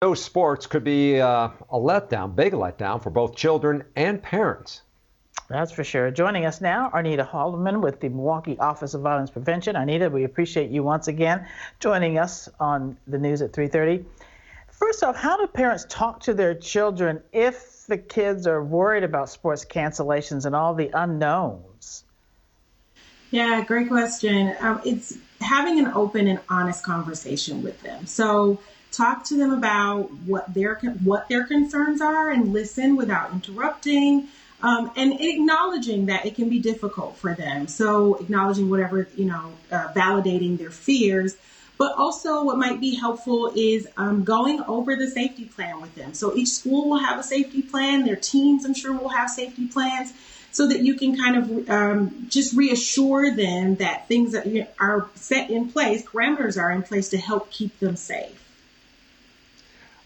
No sports could be a letdown, big letdown for both children and parents. That's for sure. Joining us now, Arnita Haldeman with the Milwaukee Office of Violence Prevention. Arnita, we appreciate you once again joining us on the news at 3:30. First off, how do parents talk to their children if the kids are worried about sports cancellations and all the unknowns? Yeah, great question. It's having an open and honest conversation with them. So talk to them about what their concerns are and listen without interrupting. And acknowledging that it can be difficult for them. So acknowledging whatever, validating their fears. But also what might be helpful is going over the safety plan with them. So each school will have a safety plan. Their teams, I'm sure, will have safety plans so that you can kind of just reassure them that things that are set in place, parameters are in place to help keep them safe.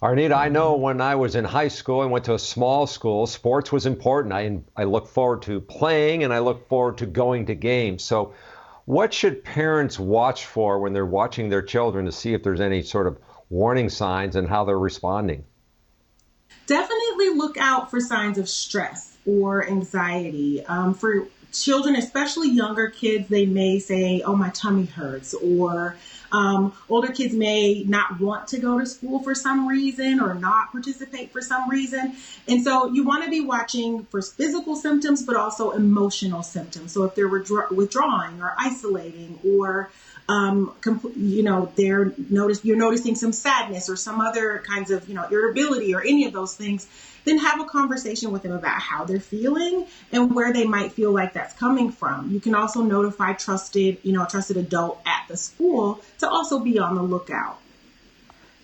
Arnita, I know when I was in high school and went to a small school, sports was important. I look forward to playing and I look forward to going to games. So what should parents watch for when they're watching their children to see if there's any sort of warning signs and how they're responding? Definitely look out for signs of stress or anxiety. For children, especially younger kids, they may say, oh, my tummy hurts, or older kids may not want to go to school for some reason or not participate for some reason. And so you want to be watching for physical symptoms, but also emotional symptoms. So if they're withdrawing or isolating or you're noticing some sadness or some other kinds of, irritability or any of those things, then have a conversation with them about how they're feeling and where they might feel like that's coming from. You can also notify a trusted adult at the school to also be on the lookout.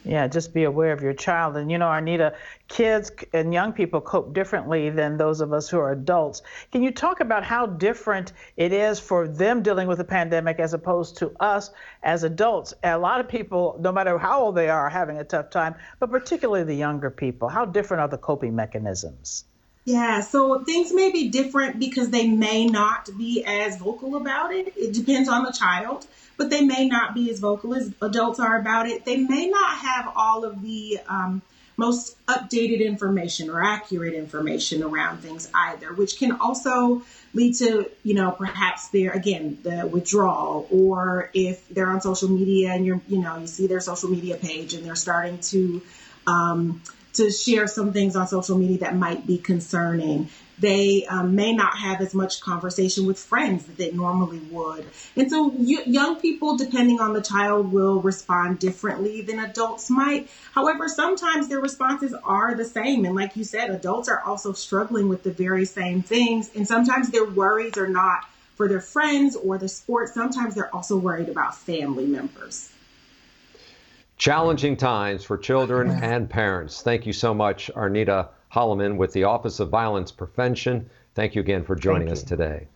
Yeah, just be aware of your child. And Arnita, kids and young people cope differently than those of us who are adults. Can you talk about how different it is for them dealing with the pandemic as opposed to us as adults? A lot of people, no matter how old they are having a tough time, but particularly the younger people. How different are the coping mechanisms? Yeah, so things may be different because they may not be as vocal about it. It depends on the child, but they may not be as vocal as adults are about it. They may not have all of the most updated information or accurate information around things either, which can also lead to, perhaps the withdrawal, or if they're on social media and you see their social media page and they're starting to share some things on social media that might be concerning. They may not have as much conversation with friends that they normally would. And so young people, depending on the child, will respond differently than adults might. However, sometimes their responses are the same. And like you said, adults are also struggling with the very same things. And sometimes their worries are not for their friends or the sport. Sometimes they're also worried about family members. Challenging times for children and parents. Thank you so much, Arnita Holloman with the Office of Violence Prevention. Thank you again for joining us today.